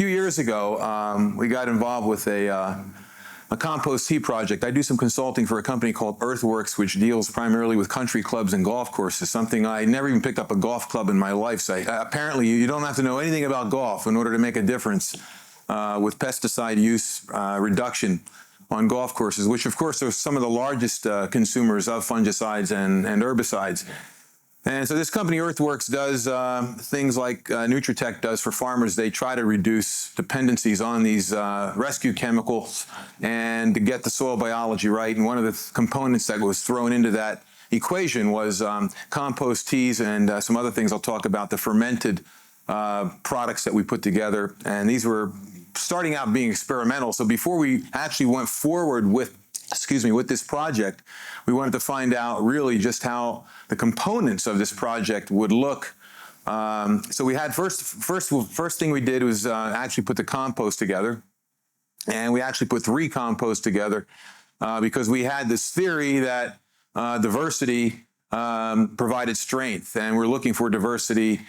few years ago, we got involved with a compost tea project. I do some consulting for a company called Earthworks, which deals primarily with country clubs and golf courses, something I never even picked up a golf club in my life. So apparently you don't have to know anything about golf in order to make a difference with pesticide use reduction on golf courses, which of course are some of the largest consumers of fungicides and herbicides. And so this company, Earthworks, does things like Nutritech does for farmers. They try to reduce dependencies on these rescue chemicals and to get the soil biology right. And one of the components that was thrown into that equation was compost teas and some other things I'll talk about, the fermented products that we put together. And these were starting out being experimental. So before we actually went forward with this project, we wanted to find out really just how the components of this project would look. So we had first thing we did was actually put the compost together, and we actually put 3 composts together because we had this theory that diversity provided strength, and we're looking for diversity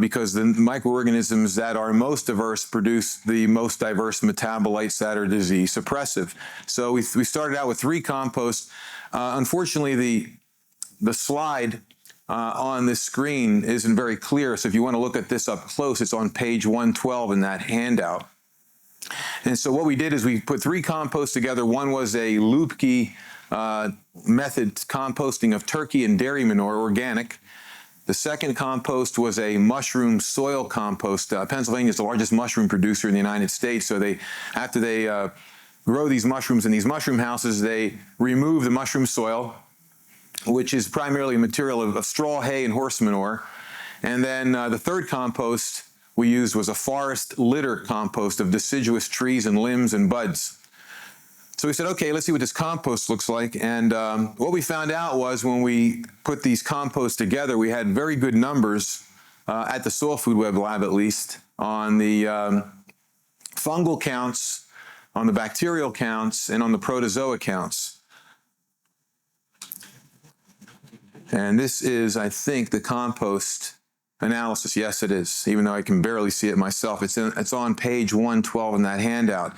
because the microorganisms that are most diverse produce the most diverse metabolites that are disease suppressive. So we started out with 3 composts. Unfortunately, the slide on this screen isn't very clear, so if you want to look at this up close, it's on page 112 in that handout. And so what we did is we put 3 composts together. One was a Lupke method composting of turkey and dairy manure, organic. The second compost was a mushroom soil compost. Pennsylvania is the largest mushroom producer in the United States, so after they grow these mushrooms in these mushroom houses, they remove the mushroom soil, which is primarily a material of straw, hay, and horse manure. And then the third compost we used was a forest litter compost of deciduous trees and limbs and buds. So we said, okay, let's see what this compost looks like. And what we found out was when we put these composts together, we had very good numbers at the Soil Food Web Lab, at least, on the fungal counts, on the bacterial counts, and on the protozoa counts. And this is, I think, the compost analysis. Yes, it is, even though I can barely see it myself. It's on page 112 in that handout.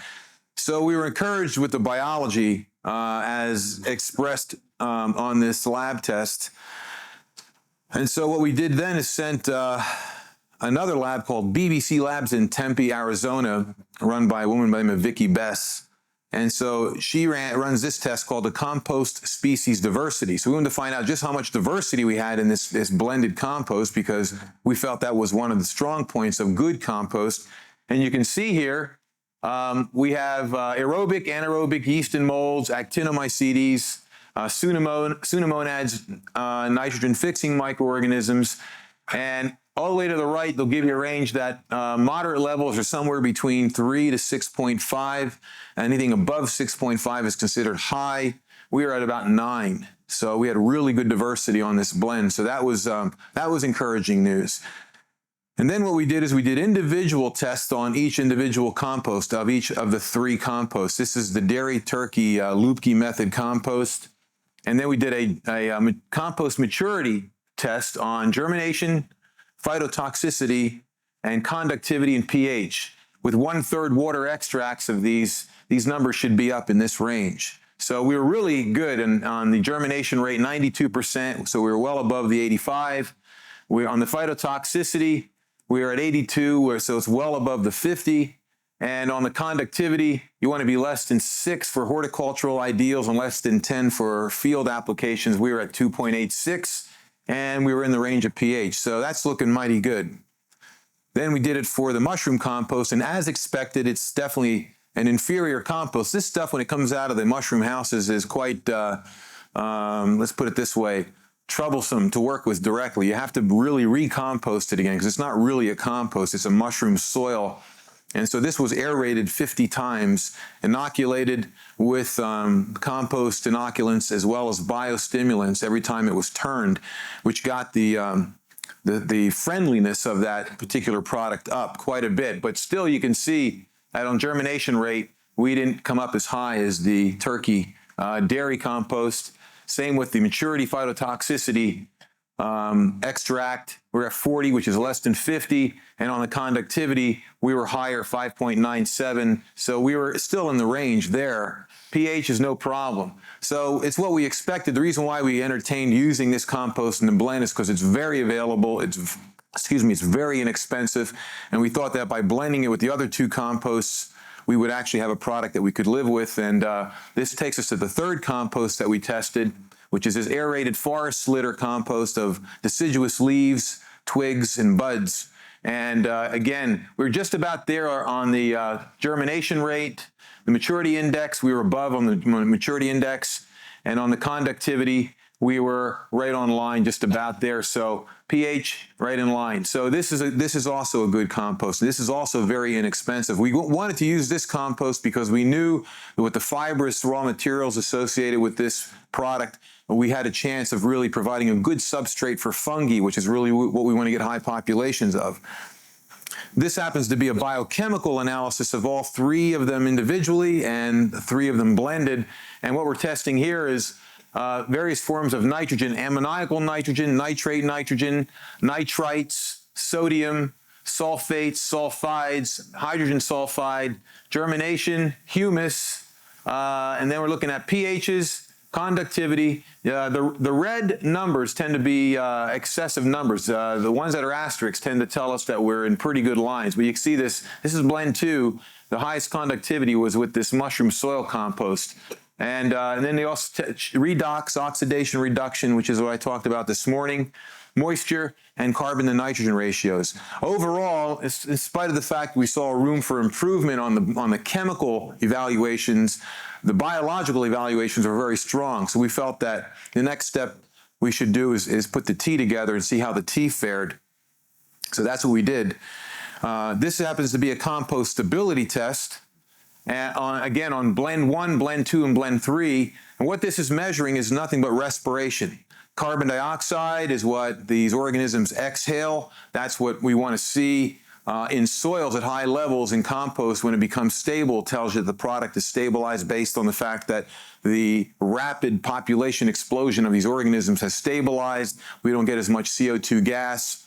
So we were encouraged with the biology as expressed on this lab test. And so what we did then is sent another lab called BBC Labs in Tempe, Arizona, run by a woman by the name of Vicki Bess. And so she runs this test called the compost species diversity. So we wanted to find out just how much diversity we had in this blended compost, because we felt that was one of the strong points of good compost. And you can see here, we have aerobic, anaerobic yeast and molds, actinomycetes, pseudomonads, nitrogen-fixing microorganisms, and all the way to the right, they'll give you a range that moderate levels are somewhere between 3 to 6.5. Anything above 6.5 is considered high. We are at about 9, so we had really good diversity on this blend. So that was encouraging news. And then what we did is we did individual tests on each individual compost of each of the 3 composts. This is the dairy turkey Lupke method compost. And then we did a compost maturity test on germination, phytotoxicity, and conductivity and pH. With 1/3 water extracts of these numbers should be up in this range. So we were really good on the germination rate, 92%, so we were well above the 85. We're on the phytotoxicity, we are at 82, so it's well above the 50. And on the conductivity, you want to be less than 6 for horticultural ideals and less than 10 for field applications. We were at 2.86, and we were in the range of pH. So that's looking mighty good. Then we did it for the mushroom compost, and as expected, it's definitely an inferior compost. This stuff, when it comes out of the mushroom houses, is quite, let's put it this way, troublesome to work with directly. You have to really recompost it again because it's not really a compost, it's a mushroom soil. And so this was aerated 50 times, inoculated with compost inoculants as well as biostimulants every time it was turned, which got the friendliness of that particular product up quite a bit. But still, you can see that on germination rate, we didn't come up as high as the turkey dairy compost. Same with the maturity phytotoxicity. extract, we're at 40, which is less than 50. And on the conductivity, we were higher, 5.97. So we were still in the range there. pH is no problem. So it's what we expected. The reason why we entertained using this compost in the blend is because it's very available. It's very inexpensive. And we thought that by blending it with the other two composts, we would actually have a product that we could live with. And this takes us to the third compost that we tested, which is this aerated forest litter compost of deciduous leaves, twigs, and buds. And again, we're just about there on the germination rate, the maturity index. We were above on the maturity index, and on the conductivity, we were right on line, just about there. So pH right in line. So this is also a good compost. This is also very inexpensive. We wanted to use this compost because we knew that with the fibrous raw materials associated with this product, we had a chance of really providing a good substrate for fungi, which is really what we want to get high populations of. This happens to be a biochemical analysis of all three of them individually and three of them blended. And what we're testing here is various forms of nitrogen: ammoniacal nitrogen, nitrate nitrogen, nitrites, sodium, sulfates, sulfides, hydrogen sulfide, germination, humus, and then we're looking at pHs, conductivity. The red numbers tend to be excessive numbers. The ones that are asterisks tend to tell us that we're in pretty good lines. But you can see this is blend 2. The highest conductivity was with this mushroom soil compost. And then they also redox, oxidation reduction, which is what I talked about this morning, moisture, and carbon to nitrogen ratios. Overall, in spite of the fact we saw room for improvement on the chemical evaluations, the biological evaluations were very strong. So we felt that the next step we should do is put the tea together and see how the tea fared. So that's what we did. This happens to be a compost stability test. Again, on blend 1, blend 2, and blend 3. And what this is measuring is nothing but respiration. Carbon dioxide is what these organisms exhale. That's what we want to see in soils at high levels. In compost, when it becomes stable, it tells you that the product is stabilized based on the fact that the rapid population explosion of these organisms has stabilized. We don't get as much CO2 gas.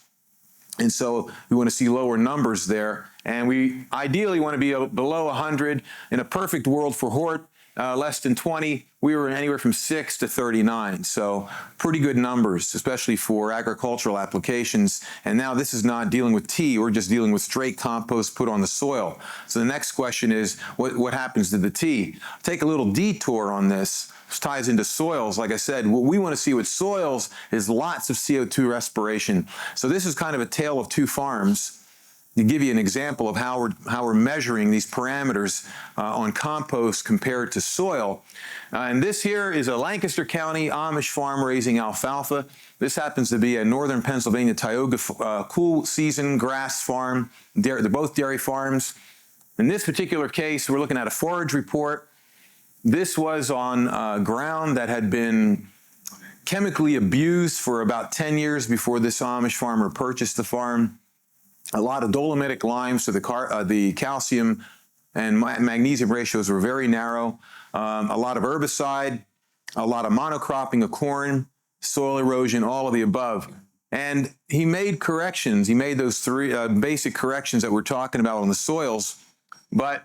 And so we want to see lower numbers there. And we ideally want to be below 100. In a perfect world for hort, less than 20, we were anywhere from 6 to 39. So pretty good numbers, especially for agricultural applications. And now this is not dealing with tea. We're just dealing with straight compost put on the soil. So the next question is, what happens to the tea? Take a little detour on this. This ties into soils. Like I said, what we want to see with soils is lots of CO2 respiration. So this is kind of a tale of two farms. To give you an example of how we're measuring these parameters on compost compared to soil. And this here is a Lancaster County Amish farm raising alfalfa. This happens to be a northern Pennsylvania Tioga cool season grass farm. They're both dairy farms. In this particular case, we're looking at a forage report. This was on ground that had been chemically abused for about 10 years before this Amish farmer purchased the farm. A lot of dolomitic lime, so the calcium and magnesium ratios were very narrow. A lot of herbicide, a lot of monocropping of corn, soil erosion, all of the above. And he made corrections. He made those three basic corrections that we're talking about on the soils. But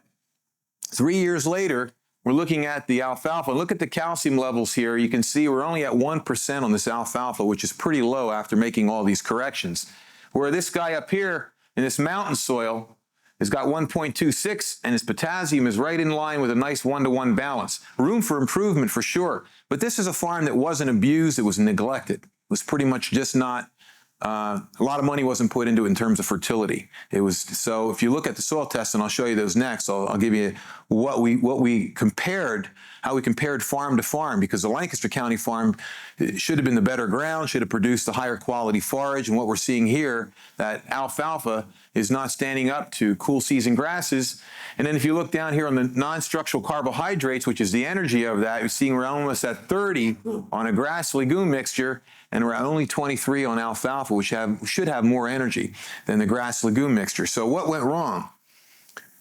3 years later, we're looking at the alfalfa. Look at the calcium levels here. You can see we're only at 1% on this alfalfa, which is pretty low after making all these corrections. Where this guy up here in this mountain soil has got 1.26, and his potassium is right in line with a nice 1-to-1 balance. Room for improvement for sure. But this is a farm that wasn't abused, it was neglected. It was pretty much just not, a lot of money wasn't put into it in terms of fertility. It was, so if you look at the soil tests, and I'll show you those next, I'll give you what we compared, how we compared farm to farm, because the Lancaster County farm should have been the better ground, should have produced the higher quality forage, and what we're seeing here, that alfalfa is not standing up to cool season grasses. And then if you look down here on the non-structural carbohydrates, which is the energy of that, you're seeing we're almost at 30 on a grass legume mixture, and we're at only 23 on alfalfa, which should have more energy than the grass legume mixture. So what went wrong?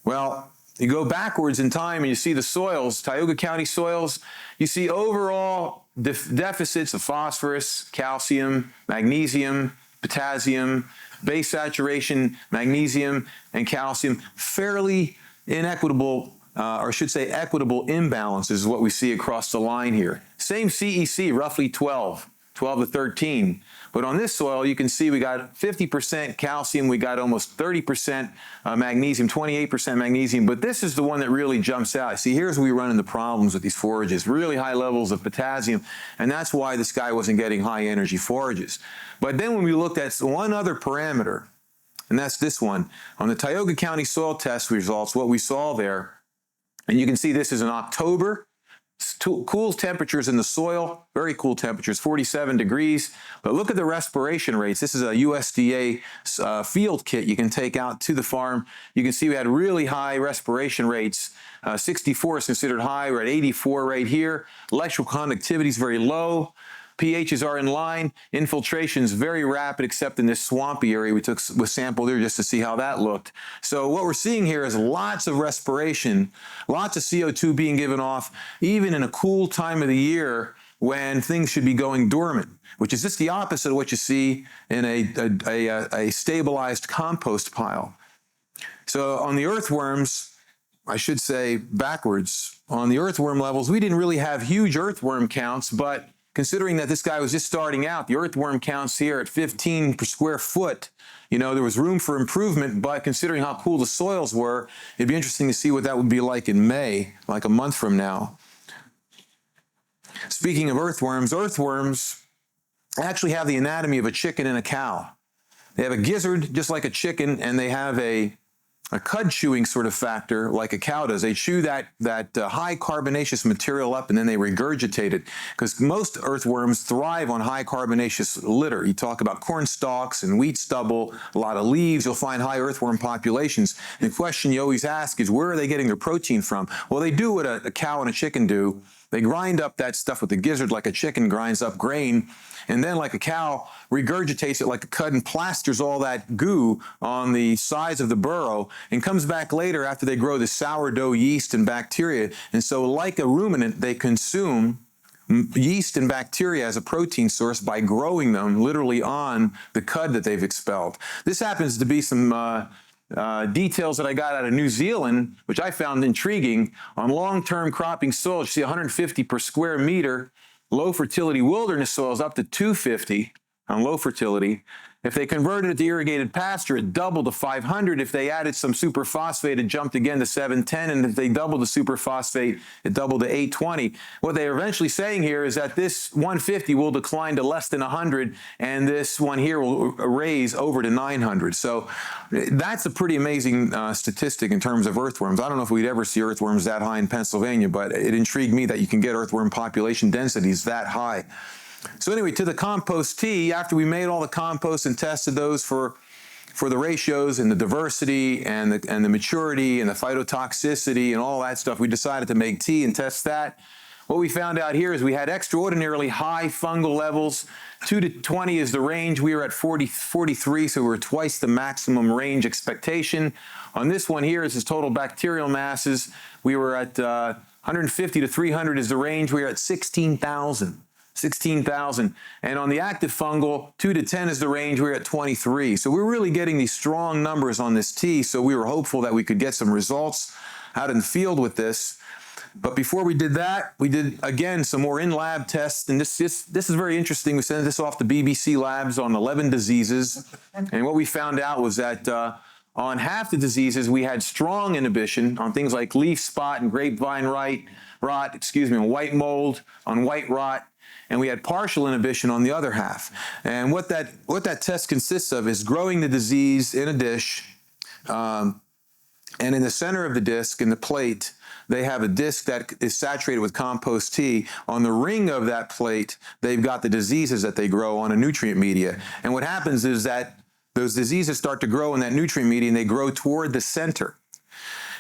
Well, You go backwards in time and you see the soils, Tioga County soils, you see overall deficits of phosphorus, calcium, magnesium, potassium, base saturation, magnesium, and calcium, fairly inequitable, or I should say equitable imbalances is what we see across the line here. Same CEC, roughly 12 to 13. But on this soil, you can see we got 50% calcium, we got almost 30% magnesium, 28% magnesium, but this is the one that really jumps out. See, here's where we run into problems with these forages, really high levels of potassium, and that's why this guy wasn't getting high energy forages. But then when we looked at one other parameter, and that's this one, on the Tioga County soil test results, what we saw there, and you can see this is in October, cool temperatures in the soil, very cool temperatures, 47 degrees. But look at the respiration rates. This is a USDA field kit you can take out to the farm. You can see we had really high respiration rates. 64 is considered high. We're at 84 right here. Electrical conductivity is very low. pHs are in line. Infiltration is very rapid, except in this swampy area we sampled there just to see how that looked. So what we're seeing here is lots of respiration, lots of CO2 being given off, even in a cool time of the year when things should be going dormant, which is just the opposite of what you see in a stabilized compost pile. So on the earthworms, I should say backwards, on the earthworm levels, we didn't really have huge earthworm counts, but considering that this guy was just starting out, the earthworm counts here at 15 per square foot, you know, there was room for improvement, but considering how cool the soils were, it'd be interesting to see what that would be like in May, like a month from now. Speaking of earthworms, earthworms actually have the anatomy of a chicken and a cow. They have a gizzard just like a chicken, and they have a cud chewing sort of factor like a cow does. They chew that high carbonaceous material up and then they regurgitate it, because most earthworms thrive on high carbonaceous litter. You talk about corn stalks and wheat stubble, a lot of leaves, you'll find high earthworm populations. And the question you always ask is, where are they getting their protein from? Well, they do what a cow and a chicken do. They grind up that stuff with the gizzard like a chicken grinds up grain, and then like a cow regurgitates it like a cud and plasters all that goo on the sides of the burrow and comes back later after they grow the sourdough yeast and bacteria. And so like a ruminant, they consume yeast and bacteria as a protein source by growing them literally on the cud that they've expelled. This happens to be some details that I got out of New Zealand, which I found intriguing. On long-term cropping soils, you see 150 per square meter. Low fertility wilderness soils up to 250 on low fertility. If they converted it to irrigated pasture, it doubled to 500. If they added some superphosphate, it jumped again to 710. And if they doubled the superphosphate, it doubled to 820. What they're eventually saying here is that this 150 will decline to less than 100, and this one here will raise over to 900. So that's a pretty amazing statistic in terms of earthworms. I don't know if we'd ever see earthworms that high in Pennsylvania, but it intrigued me that you can get earthworm population densities that high. So anyway, to the compost tea, after we made all the compost and tested those for the ratios and the diversity and the maturity and the phytotoxicity and all that stuff, we decided to make tea and test that. What we found out here is we had extraordinarily high fungal levels. 2 to 20 is the range. We were at 43, so we were twice the maximum range expectation. On this one here is his total bacterial masses. We were at 150 to 300 is the range. We were at 16,000. 16,000. And on the active fungal, 2 to 10 is the range. We're at 23. So we're really getting these strong numbers on this tea. So we were hopeful that we could get some results out in the field with this. But before we did that, we did, again, some more in-lab tests. And this is very interesting. We sent this off to BBC Labs on 11 diseases. And what we found out was that on half the diseases, we had strong inhibition on things like leaf spot and grapevine rot, on white mold, on white rot. And we had partial inhibition on the other half. And what that test consists of is growing the disease in a dish, and in the center of the disc, in the plate, they have a disc that is saturated with compost tea. On the ring of that plate, they've got the diseases that they grow on a nutrient media. And what happens is that those diseases start to grow in that nutrient media, and they grow toward the center.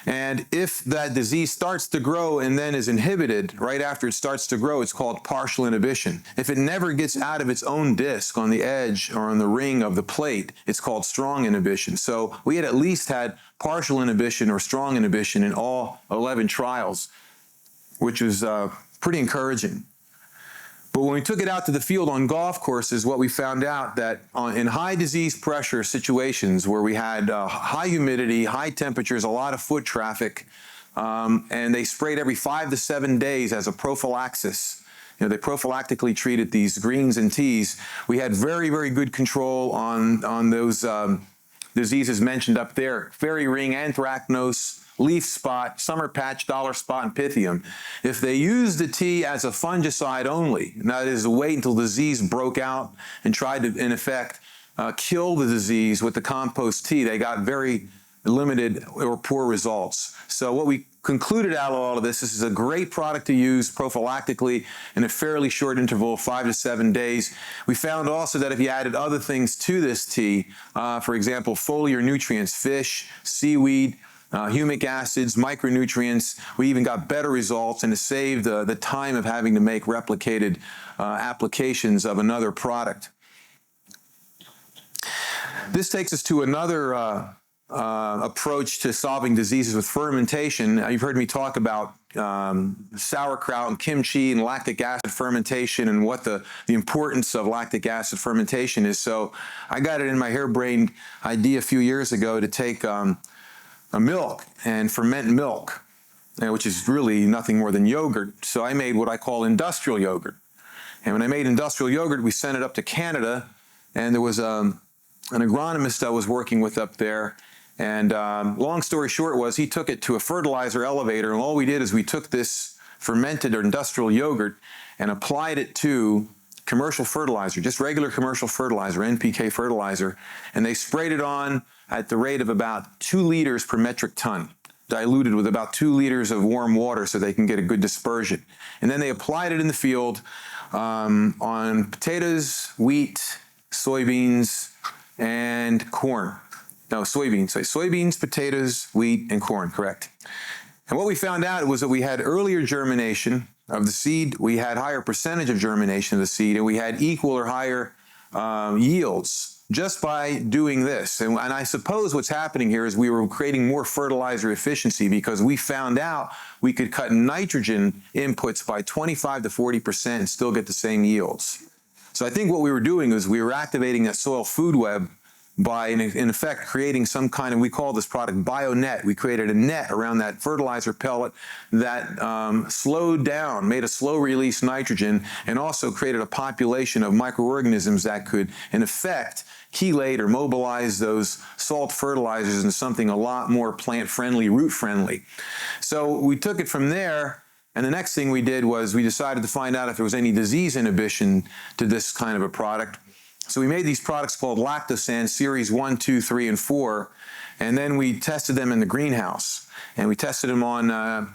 And if that disease starts to grow and then is inhibited right after it starts to grow, it's called partial inhibition. If it never gets out of its own disc on the edge or on the ring of the plate, it's called strong inhibition. So we had at least had partial inhibition or strong inhibition in all 11 trials, which was pretty encouraging. But when we took it out to the field on golf courses, what we found out that in high disease pressure situations where we had high humidity, high temperatures, a lot of foot traffic, and they sprayed every 5 to 7 days as a prophylaxis. You know, they prophylactically treated these greens and teas. We had very, very good control on those diseases mentioned up there: fairy ring, anthracnose, leaf spot, summer patch, dollar spot, and pythium. If they used the tea as a fungicide only, and that is to wait until disease broke out and tried to, in effect, kill the disease with the compost tea, they got very limited or poor results. So what we concluded out of all of this is a great product to use prophylactically in a fairly short interval of 5 to 7 days. We found also that if you added other things to this tea, for example, foliar nutrients, fish, seaweed, humic acids, micronutrients, we even got better results, and it saved the time of having to make replicated applications of another product. This takes us to another approach to solving diseases with fermentation. You've heard me talk about sauerkraut and kimchi and lactic acid fermentation and what the importance of lactic acid fermentation is. So I got it in my harebrained idea a few years ago to take a milk and ferment milk, which is really nothing more than yogurt. So I made what I call industrial yogurt. And when I made industrial yogurt, we sent it up to Canada, and there was an agronomist I was working with up there. And long story short was he took it to a fertilizer elevator, and all we did is we took this fermented or industrial yogurt and applied it to commercial fertilizer, just regular commercial fertilizer, NPK fertilizer, and they sprayed it on at the rate of about 2 liters per metric ton, diluted with about 2 liters of warm water so they can get a good dispersion. And then they applied it in the field on potatoes, wheat, soybeans, and corn. No, soybeans. So soybeans, potatoes, wheat, and corn, correct. And what we found out was that we had earlier germination of the seed, we had higher percentage of germination of the seed, and we had equal or higher yields just by doing this. And I suppose what's happening here is we were creating more fertilizer efficiency because we found out we could cut nitrogen inputs by 25 to 40% and still get the same yields. So I think what we were doing is we were activating that soil food web by, in effect, creating some kind of, we call this product BioNet. We created a net around that fertilizer pellet that slowed down, made a slow release nitrogen, and also created a population of microorganisms that could, in effect, chelate or mobilize those salt fertilizers into something a lot more plant-friendly, root-friendly. So we took it from there, and the next thing we did was we decided to find out if there was any disease inhibition to this kind of a product. So we made these products called Lactosan Series 1, 2, 3, and 4, and then we tested them in the greenhouse. And we tested them on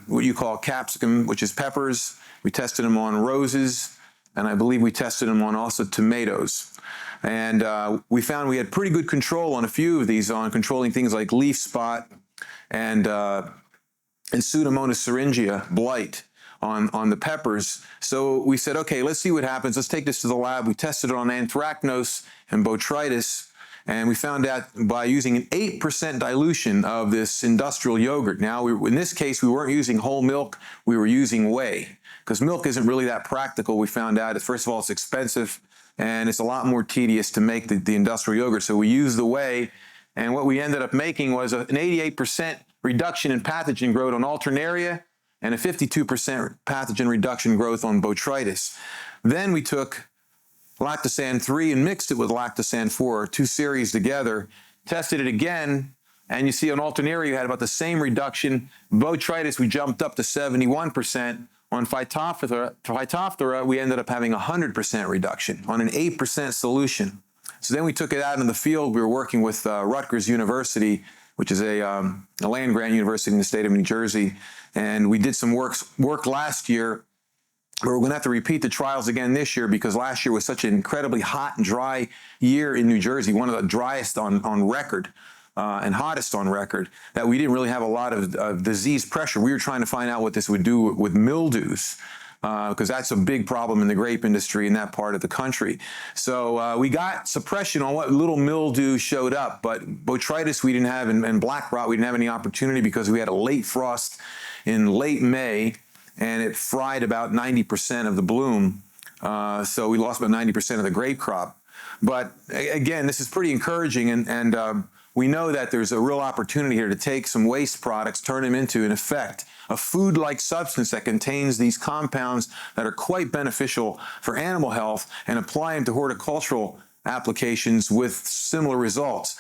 what you call capsicum, which is peppers. We tested them on roses, and I believe we tested them on also tomatoes. And we found we had pretty good control on a few of these, on controlling things like leaf spot and Pseudomonas syringia, blight, on the peppers. So we said, okay, let's see what happens. Let's take this to the lab. We tested it on anthracnose and botrytis, and we found out by using an 8% dilution of this industrial yogurt. Now, in this case, we weren't using whole milk. We were using whey, because milk isn't really that practical. We found out, first of all, it's expensive, and it's a lot more tedious to make the industrial yogurt. So we used the whey, and what we ended up making was an 88% reduction in pathogen growth on Alternaria, and a 52% pathogen reduction growth on botrytis. Then we took Lactosan 3 and mixed it with Lactosan 4, 2 series together, tested it again, and you see on Alternaria you had about the same reduction. Botrytis we jumped up to 71%. On Phytophthora we ended up having 100% reduction on an 8% solution. So then we took it out in the field. We were working with Rutgers University, which is a land-grant university in the state of New Jersey. And we did some work last year, but we're going to have to repeat the trials again this year because last year was such an incredibly hot and dry year in New Jersey, one of the driest on record. and hottest on record, that we didn't really have a lot of disease pressure. We were trying to find out what this would do with mildews, because that's a big problem in the grape industry in that part of the country. So we got suppression on what little mildew showed up, but botrytis we didn't have, and black rot we didn't have any opportunity because we had a late frost in late May, and it fried about 90% of the bloom. So we lost about 90% of the grape crop. But again, this is pretty encouraging, and we know that there's a real opportunity here to take some waste products, turn them into, in effect, a food-like substance that contains these compounds that are quite beneficial for animal health, and apply them to horticultural applications with similar results.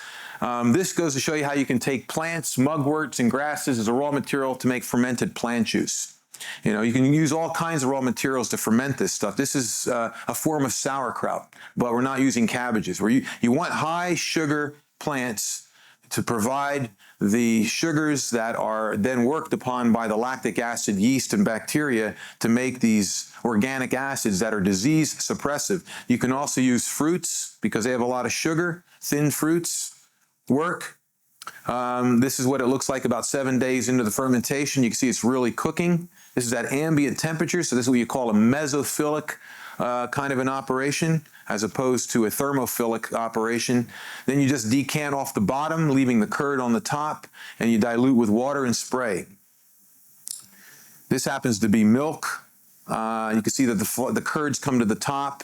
This goes to show you how you can take plants, mugworts, and grasses as a raw material to make fermented plant juice. You know, you can use all kinds of raw materials to ferment this stuff. This is a form of sauerkraut, but we're not using cabbages. Where you want high sugar plants to provide the sugars that are then worked upon by the lactic acid, yeast, and bacteria to make these organic acids that are disease suppressive. You can also use fruits because they have a lot of sugar. Thin fruits work. This is what it looks like about 7 days into the fermentation. You can see it's really cooking. This is at ambient temperature, so this is what you call a mesophilic kind of an operation, as opposed to a thermophilic operation. Then you just decant off the bottom, leaving the curd on the top, and you dilute with water and spray. This happens to be milk. You can see that the curds come to the top,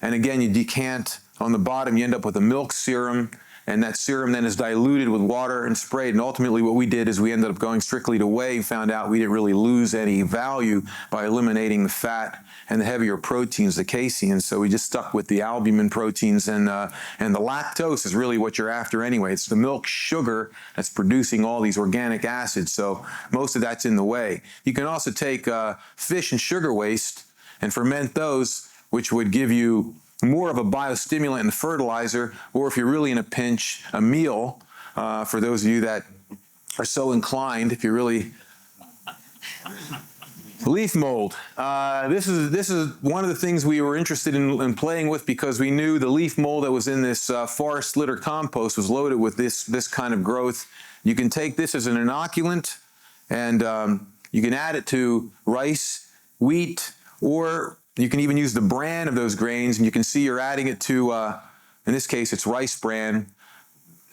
and again, you decant on the bottom. You end up with a milk serum, and that serum then is diluted with water and sprayed. And ultimately what we did is we ended up going strictly to whey, found out we didn't really lose any value by eliminating the fat and the heavier proteins, the casein. So we just stuck with the albumin proteins, and the lactose is really what you're after anyway. It's the milk sugar that's producing all these organic acids. So most of that's in the whey. You can also take fish and sugar waste and ferment those, which would give you more of a biostimulant and fertilizer, or if you're really in a pinch, a meal, for those of you that are so inclined, if you're really... Leaf mold. This is one of the things we were interested in playing with, because we knew the leaf mold that was in this forest litter compost was loaded with this kind of growth. You can take this as an inoculant, and you can add it to rice, wheat, or you can even use the bran of those grains, and you can see you're adding it to, in this case, it's rice bran.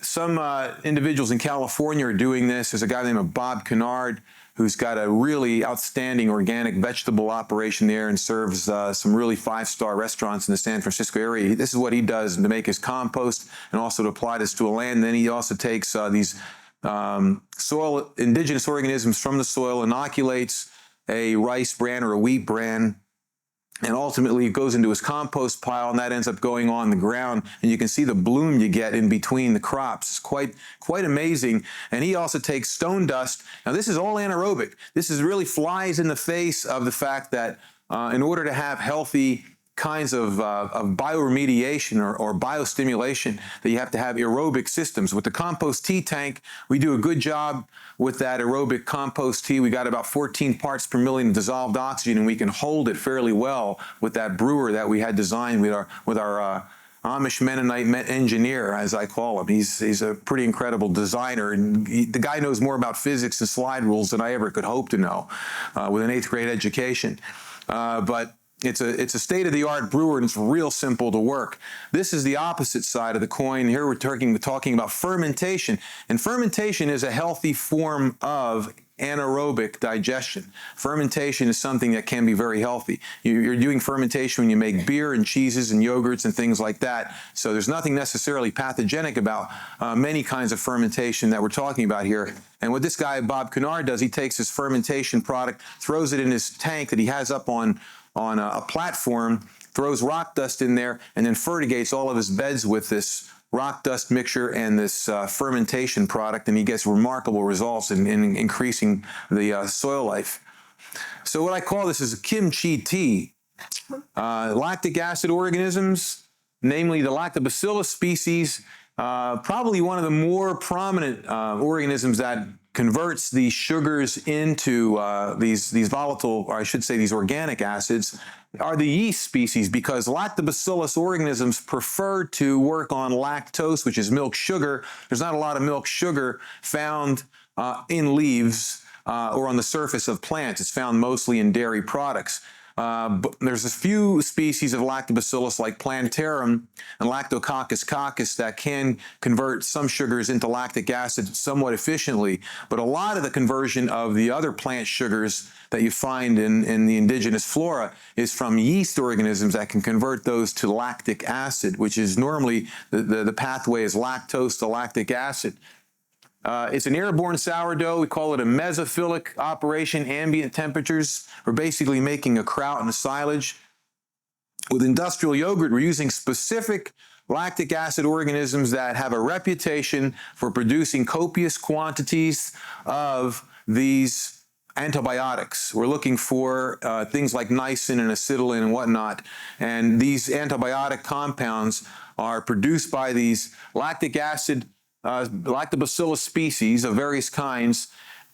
Some individuals in California are doing this. There's a guy named Bob Kennard who's got a really outstanding organic vegetable operation there and serves some really 5-star restaurants in the San Francisco area. This is what he does to make his compost and also to apply this to a land. Then he also takes these soil indigenous organisms from the soil, inoculates a rice bran or a wheat bran, and ultimately it goes into his compost pile, and that ends up going on the ground, and you can see the bloom you get in between the crops. It's quite amazing. And he also takes stone dust. Now this is all anaerobic. This is really flies in the face of the fact that in order to have healthy kinds of bioremediation or biostimulation, that you have to have aerobic systems. With the compost tea tank, we do a good job with that aerobic compost tea. We got about 14 parts per million dissolved oxygen, and we can hold it fairly well with that brewer that we had designed with our Amish Mennonite engineer, as I call him. He's a pretty incredible designer, and the guy knows more about physics and slide rules than I ever could hope to know with an 8th grade education. But it's a state-of-the-art brewer, and it's real simple to work. This is the opposite side of the coin. Here we're talking about fermentation, and fermentation is a healthy form of anaerobic digestion. Fermentation is something that can be very healthy. You're doing fermentation when you make beer and cheeses and yogurts and things like that. So there's nothing necessarily pathogenic about many kinds of fermentation that we're talking about here. And what this guy, Bob Kennard, does, he takes his fermentation product, throws it in his tank that he has up on a platform, throws rock dust in there, and then fertigates all of his beds with this rock dust mixture and this fermentation product, and he gets remarkable results in increasing the soil life. So what I call this is a kimchi tea. Lactic acid organisms, namely the lactobacillus species, probably one of the more prominent organisms that converts these sugars into these volatile, or I should say these organic acids, are the yeast species, because lactobacillus organisms prefer to work on lactose, which is milk sugar. There's not a lot of milk sugar found in leaves or on the surface of plants. It's found mostly in dairy products. But there's a few species of lactobacillus like plantarum and lactococcus coccus that can convert some sugars into lactic acid somewhat efficiently. But a lot of the conversion of the other plant sugars that you find in the indigenous flora is from yeast organisms that can convert those to lactic acid, which is normally the pathway is lactose to lactic acid. It's an airborne sourdough. We call it a mesophilic operation, ambient temperatures. We're basically making a kraut and a silage. With industrial yogurt, we're using specific lactic acid organisms that have a reputation for producing copious quantities of these antibiotics. We're looking for things like niacin and acetylene and whatnot. And these antibiotic compounds are produced by these lactic acid lactobacillus species of various kinds.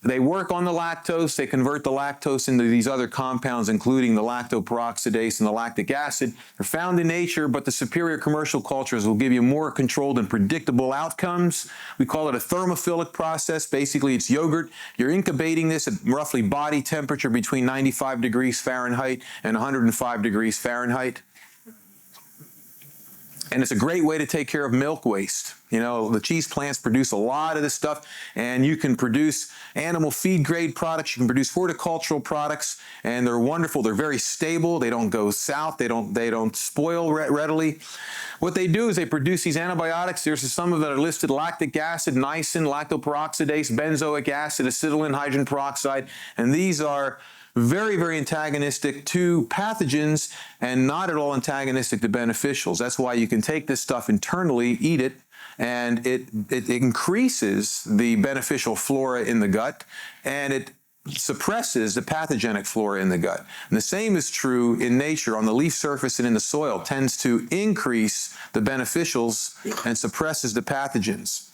They work on the lactose. They convert the lactose into these other compounds, including the lactoperoxidase and the lactic acid. They're found in nature, but the superior commercial cultures will give you more controlled and predictable outcomes. We call it a thermophilic process. Basically, it's yogurt. You're incubating this at roughly body temperature between 95 degrees Fahrenheit and 105 degrees Fahrenheit. And it's a great way to take care of milk waste. You know, the cheese plants produce a lot of this stuff, and you can produce animal feed grade products. You can produce horticultural products, and they're wonderful. They're very stable. They don't go south. They don't spoil readily. What they do is they produce these antibiotics. There's some of them that are listed: lactic acid, niacin, lactoperoxidase, benzoic acid, acetylene, hydrogen peroxide, and these are very, very antagonistic to pathogens and not at all antagonistic to beneficials. That's why you can take this stuff internally, eat it, and it increases the beneficial flora in the gut, and it suppresses the pathogenic flora in the gut. And the same is true in nature. On the leaf surface and in the soil, tends to increase the beneficials and suppresses the pathogens.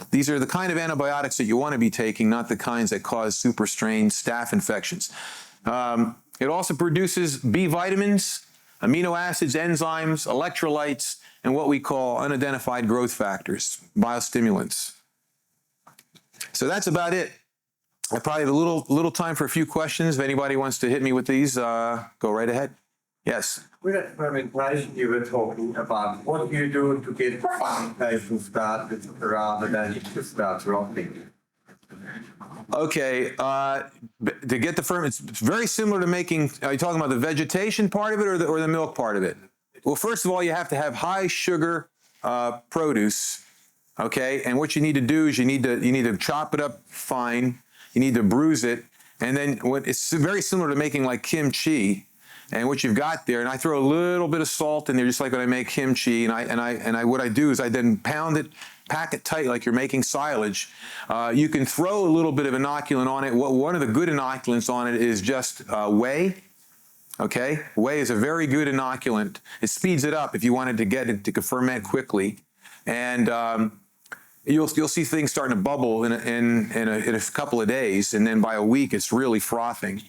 These are the kind of antibiotics that you want to be taking, not the kinds that cause super strain staph infections. It also produces B vitamins, amino acids, enzymes, electrolytes, and what we call unidentified growth factors, biostimulants. So that's about it. I probably have a little time for a few questions. If anybody wants to hit me with these, go right ahead. Yes. With that fermentation, you were talking about what you do to get fermentation started rather than to start rotting. Okay, to get the ferment, it's very similar to making, are you talking about the vegetation part of it or the milk part of it? Well, first of all, you have to have high sugar produce, okay? And what you need to do is you need to chop it up fine, you need to bruise it, and then it's very similar to making like kimchi. And what you've got there, and I throw a little bit of salt in there, just like when I make kimchi, and what I do is I then pound it, pack it tight like you're making silage. You can throw a little bit of inoculant on it. One of the good inoculants on it is just whey. Okay, whey is a very good inoculant. It speeds it up if you wanted to get it to ferment quickly, and you'll see things starting to bubble in a couple of days, and then by a week it's really frothing.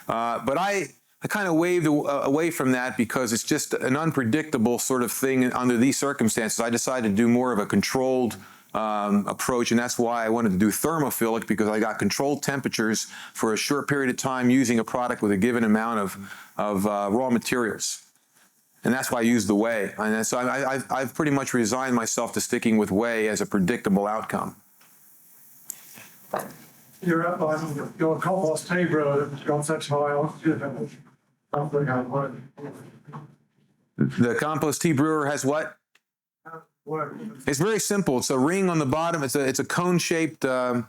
But I kind of waved away from that because it's just an unpredictable sort of thing under these circumstances. I decided to do more of a controlled approach, and that's why I wanted to do thermophilic, because I got controlled temperatures for a short period of time using a product with a given amount of raw materials. And that's why I used the whey. And so I've pretty much resigned myself to sticking with whey as a predictable outcome. You're up on your compost tea brewer that's got such high oxygen. The compost tea brewer has what? It's very simple. It's a ring on the bottom. It's a cone-shaped tank,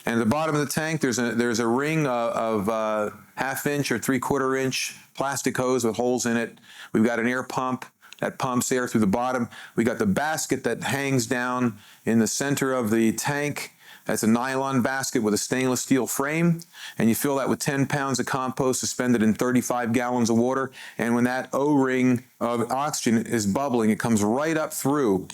and at the bottom of the tank there's a ring of half-inch or three-quarter-inch plastic hose with holes in it. We've got an air pump that pumps air through the bottom. We got the basket that hangs down in the center of the tank. That's a nylon basket with a stainless steel frame, and you fill that with 10 pounds of compost suspended in 35 gallons of water. And when that O-ring of oxygen is bubbling, it comes right up through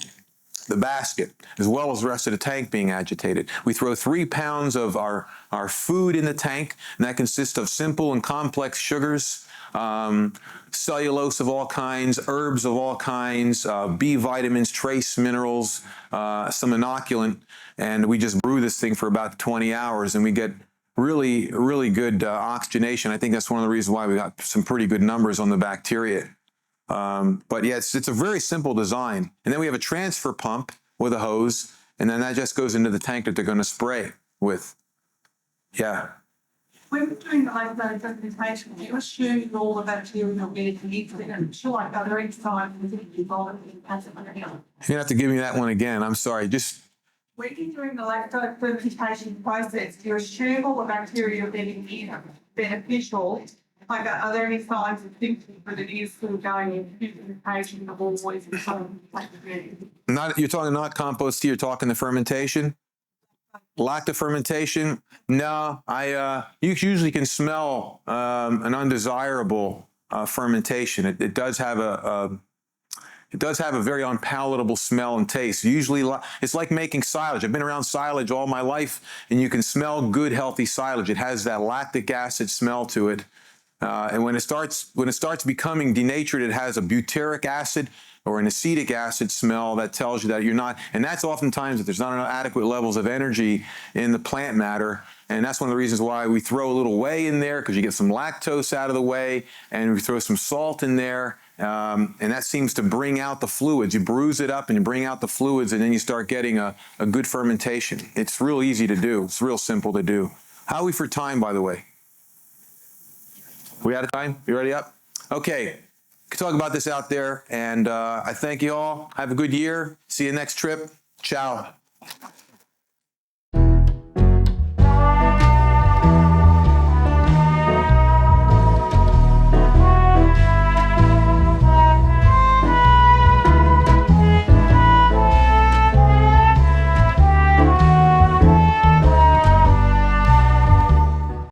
the basket, as well as the rest of the tank being agitated. We throw 3 pounds of our food in the tank, and that consists of simple and complex sugars, cellulose of all kinds, herbs of all kinds, B vitamins, trace minerals, some inoculant, and we just brew this thing for about 20 hours, and we get really, really good oxygenation. I think that's one of the reasons why we got some pretty good numbers on the bacteria. But yeah, it's a very simple design. And then we have a transfer pump with a hose, and then that just goes into the tank that they're going to spray with. Yeah. When we're doing the lifestyle fermentation, do you assume all the bacteria will be eaten and sure like other enzymes involved in passive underground? You're going to have to give me that one again. I'm sorry. Just When you're doing the lactose fermentation process, do you assume all the bacteria being beneficial? Like, are there any signs of symptoms that it is still going into fermentation of always and so not, you're talking not compost tea, you're talking the fermentation? Lactofermentation? No, you usually can smell an undesirable fermentation. It does have a very unpalatable smell and taste. Usually, it's like making silage. I've been around silage all my life, and you can smell good, healthy silage. It has that lactic acid smell to it. And when it starts becoming denatured, it has a butyric acid or an acetic acid smell that tells you that you're not, and that's oftentimes that there's not enough adequate levels of energy in the plant matter. And that's one of the reasons why we throw a little whey in there, because you get some lactose out of the whey, and we throw some salt in there. And that seems to bring out the fluids. You bruise it up and you bring out the fluids, and then you start getting a good fermentation. It's real easy to do. It's real simple to do. How are we for time, by the way? We out of time? You ready up? Okay. We can talk about this out there, and I thank you all. Have a good year. See you next trip. Ciao.